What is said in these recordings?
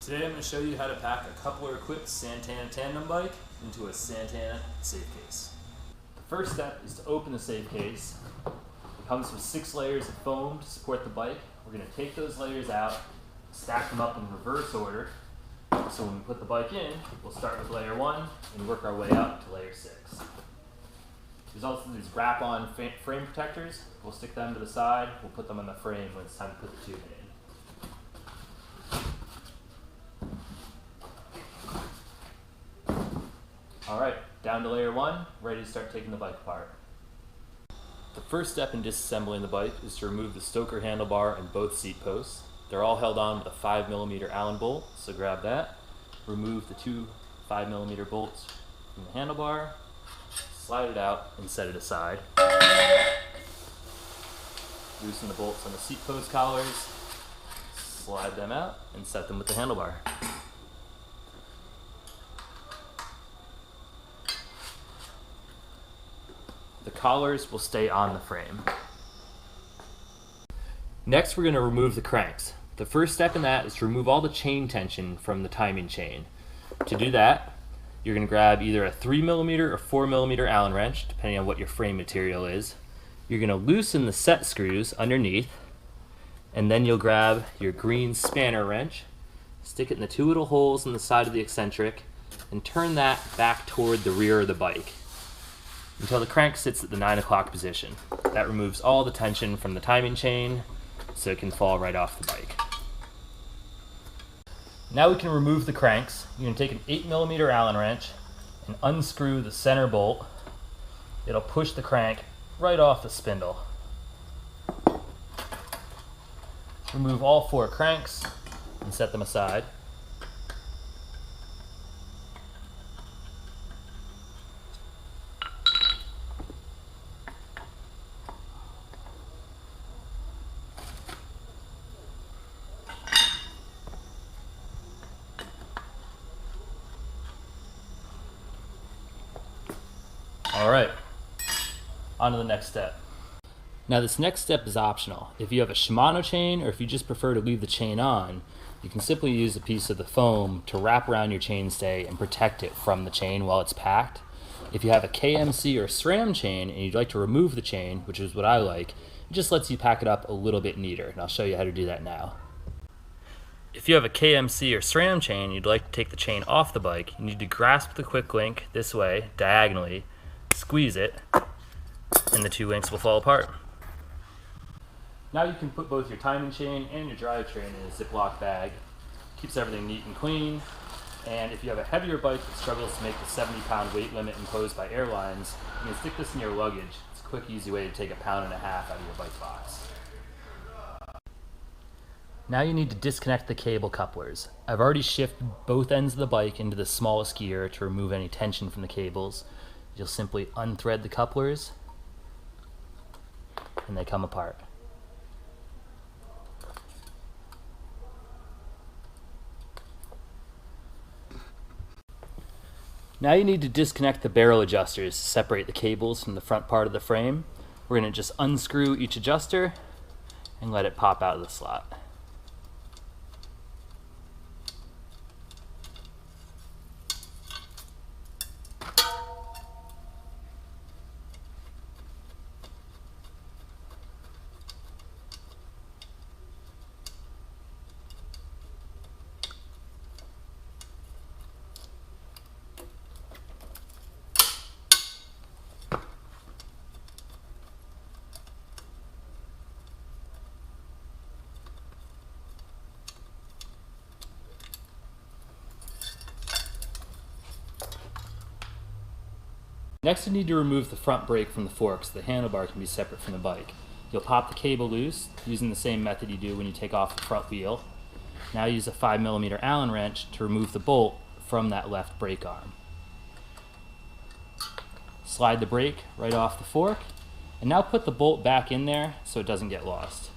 Today I'm going to show you how to pack a coupler-equipped Santana Tandem bike into a Santana Safecase. The first step is to open the Safecase. It comes with 6 layers of foam to support the bike. We're going to take those layers out, stack them up in reverse order. So when we put the bike in, we'll start with layer 1 and work our way up to layer 6. There's also these wrap-on frame protectors. We'll stick them to the side. We'll put them on the frame when it's time to put the tube in. Alright, down to layer 1, ready to start taking the bike apart. The first step in disassembling the bike is to remove the stoker handlebar and both seat posts. They're all held on with a 5mm Allen bolt, so grab that. Remove the 2 5mm bolts from the handlebar, slide it out and set it aside. Loosen the bolts on the seat post collars, slide them out and set them with the handlebar. The collars will stay on the frame. Next, we're going to remove the cranks. The first step in that is to remove all the chain tension from the timing chain. To do that, you're going to grab either a 3mm or 4mm Allen wrench, depending on what your frame material is. You're going to loosen the set screws underneath, and then you'll grab your green spanner wrench, stick it in the 2 little holes in the side of the eccentric, and turn that back toward the rear of the bike until the crank sits at the 9 o'clock position. That removes all the tension from the timing chain so it can fall right off the bike. Now we can remove the cranks. You're going to take an 8mm Allen wrench and unscrew the center bolt. It'll push the crank right off the spindle. Remove all 4 cranks and set them aside. Alright, on to the next step. Now this next step is optional. If you have a Shimano chain or if you just prefer to leave the chain on, you can simply use a piece of the foam to wrap around your chainstay and protect it from the chain while it's packed. If you have a KMC or SRAM chain and you'd like to remove the chain, which is what I like, it just lets you pack it up a little bit neater, and I'll show you how to do that now. If you have a KMC or SRAM chain and you'd like to take the chain off the bike, you need to grasp the quick link this way, diagonally, squeeze it, and the 2 links will fall apart. Now you can put both your timing chain and your drivetrain in a Ziploc bag. Keeps everything neat and clean, and if you have a heavier bike that struggles to make the 70-pound weight limit imposed by Airlines, you can stick this in your luggage. It's a quick, easy way to take 1.5 pounds out of your bike box. Now you need to disconnect the cable couplers. I've already shifted both ends of the bike into the smallest gear to remove any tension from the cables. You'll simply unthread the couplers and they come apart. Now you need to disconnect the barrel adjusters to separate the cables from the front part of the frame. We're going to just unscrew each adjuster and let it pop out of the slot. Next, you need to remove the front brake from the fork so the handlebar can be separate from the bike. You'll pop the cable loose using the same method you do when you take off the front wheel. Now use a 5mm Allen wrench to remove the bolt from that left brake arm. Slide the brake right off the fork, and now put the bolt back in there so it doesn't get lost.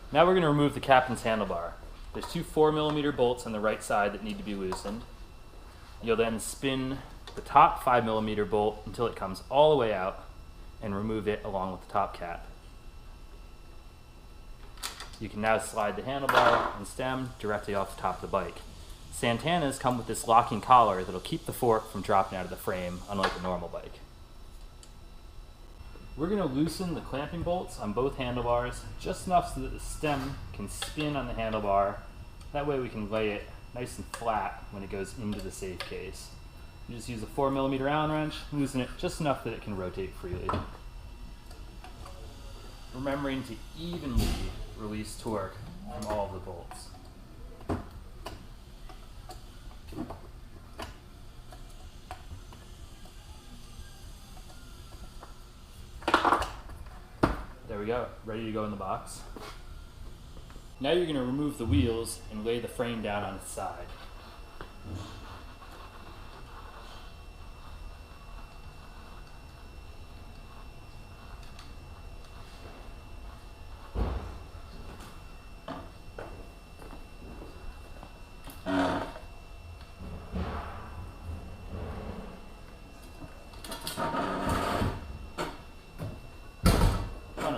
Now we're going to remove the captain's handlebar. There's two 4mm bolts on the right side that need to be loosened. You'll then spin the top 5mm bolt until it comes all the way out and remove it along with the top cap. You can now slide the handlebar and stem directly off the top of the bike. Santanas come with this locking collar that'll keep the fork from dropping out of the frame, unlike a normal bike. We're going to loosen the clamping bolts on both handlebars just enough so that the stem can spin on the handlebar. That way we can lay it nice and flat when it goes into the Safecase. You just use a 4mm Allen wrench, loosen it just enough that it can rotate freely. Remembering to evenly release torque from all of the bolts. There we go, ready to go in the box. Now you're going to remove the wheels and lay the frame down on its side.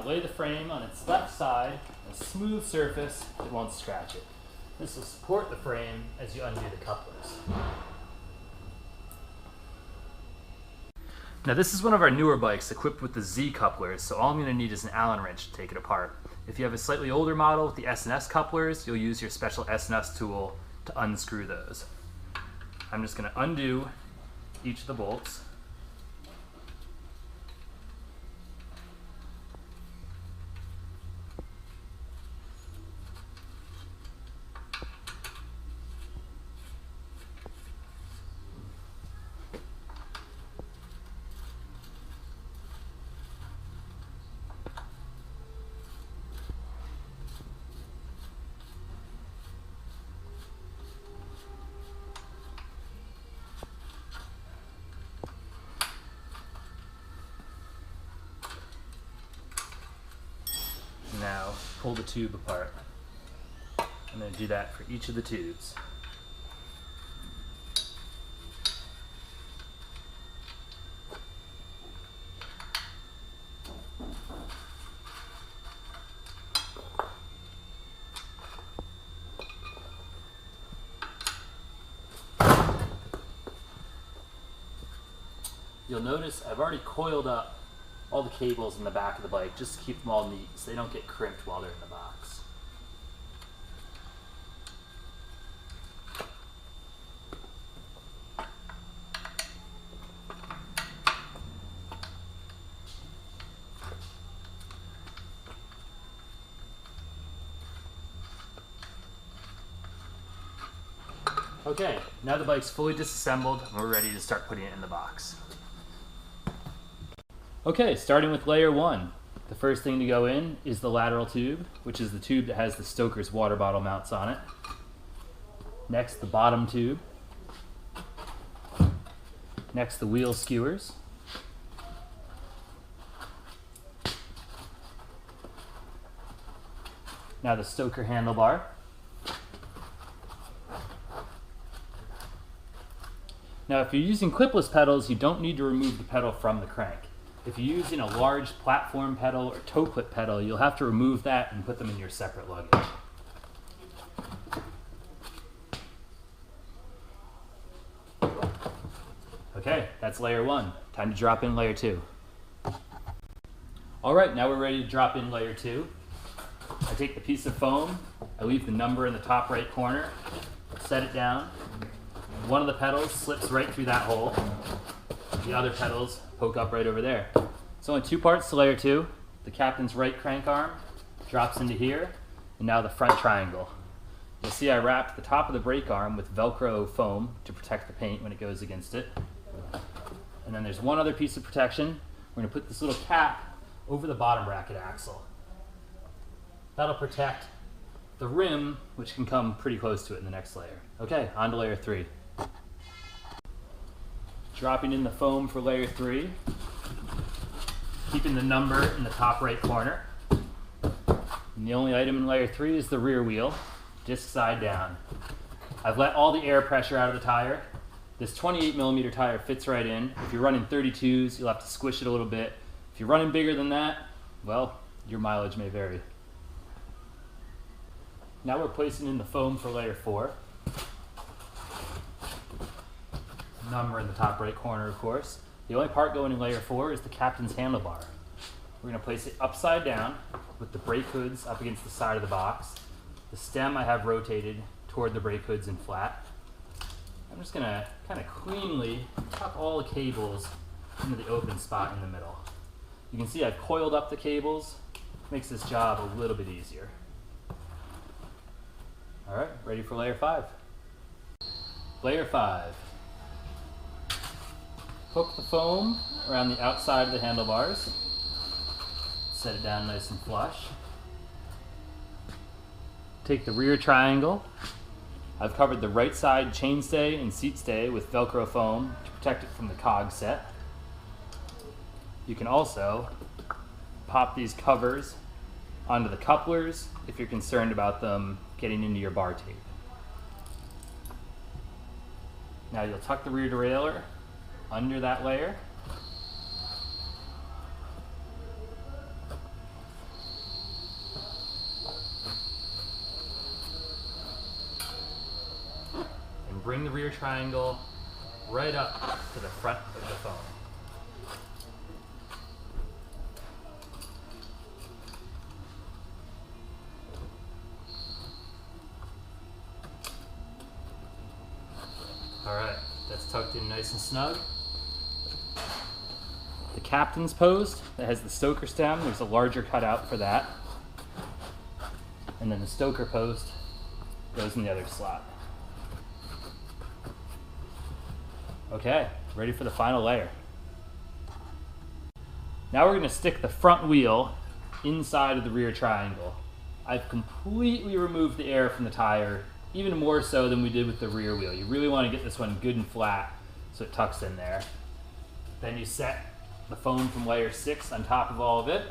Lay the frame on its left side on a smooth surface that won't scratch it. This will support the frame as you undo the couplers. Now this is one of our newer bikes equipped with the Z couplers, so all I'm going to need is an Allen wrench to take it apart. If you have a slightly older model with the S&S couplers, you'll use your special S&S tool to unscrew those. I'm just going to undo each of the bolts. Now pull the tube apart. I'm going to do that for each of the tubes. You'll notice I've already coiled up all the cables in the back of the bike just to keep them all neat so they don't get crimped while they're in the box. Okay, now the bike's fully disassembled and we're ready to start putting it in the box. Okay, starting with layer 1. The first thing to go in is the lateral tube, which is the tube that has the Stoker's water bottle mounts on it. Next, the bottom tube. Next, the wheel skewers. Now the Stoker handlebar. Now if you're using clipless pedals, you don't need to remove the pedal from the crank. If you're using a large platform pedal or toe clip pedal, you'll have to remove that and put them in your separate luggage. Okay, that's layer 1. Time to drop in layer 2. Alright, now we're ready to drop in layer 2. I take the piece of foam, I leave the number in the top right corner, set it down. One of the pedals slips right through that hole. The other pedals poke up right over there. It's only 2 parts to layer 2. The captain's right crank arm drops into here, and now the front triangle. You'll see I wrapped the top of the brake arm with Velcro foam to protect the paint when it goes against it. And then there's one other piece of protection. We're going to put this little cap over the bottom bracket axle. That'll protect the rim, which can come pretty close to it in the next layer. Okay, on to layer 3. Dropping in the foam for layer 3, keeping the number in the top right corner. And the only item in layer 3 is the rear wheel, disc side down. I've let all the air pressure out of the tire. This 28mm tire fits right in. If you're running 32s, you'll have to squish it a little bit. If you're running bigger than that, well, your mileage may vary. Now we're placing in the foam for layer 4. Number in the top right corner, of course. The only part going in layer 4 is the captain's handlebar. We're going to place it upside down with the brake hoods up against the side of the box. The stem I have rotated toward the brake hoods and flat. I'm just going to kind of cleanly tuck all the cables into the open spot in the middle. You can see I've coiled up the cables. Makes this job a little bit easier. All right, ready for layer 5. Layer 5. Hook the foam around the outside of the handlebars. Set it down nice and flush. Take the rear triangle. I've covered the right side chainstay and seat stay with Velcro foam to protect it from the cog set. You can also pop these covers onto the couplers if you're concerned about them getting into your bar tape. Now you'll tuck the rear derailleur under that layer. And bring the rear triangle right up to the front of the foam. Alright, that's tucked in nice and snug. The captain's post that has the stoker stem, there's a larger cutout for that. And then the stoker post goes in the other slot. Okay, ready for the final layer. Now we're going to stick the front wheel inside of the rear triangle. I've completely removed the air from the tire, even more so than we did with the rear wheel. You really want to get this one good and flat so it tucks in there. Then you set the foam from layer 6 on top of all of it.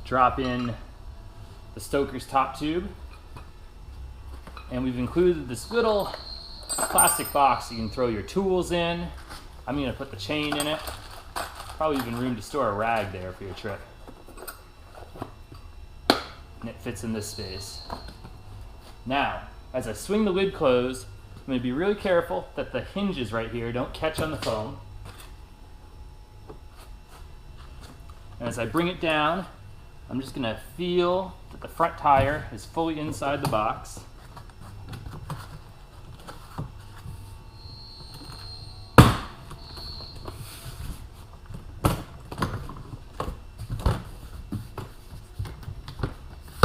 Drop in the stoker's top tube. And we've included this little plastic box you can throw your tools in. I'm going to put the chain in it. Probably even room to store a rag there for your trip. And it fits in this space. Now, as I swing the lid closed, I'm going to be really careful that the hinges right here don't catch on the foam. And as I bring it down, I'm just going to feel that the front tire is fully inside the box.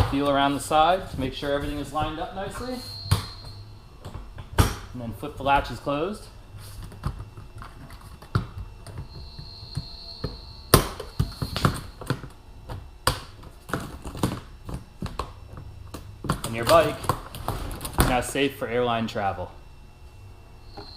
Feel around the side to make sure everything is lined up nicely. And then flip the latches closed. And your bike is now safe for airline travel.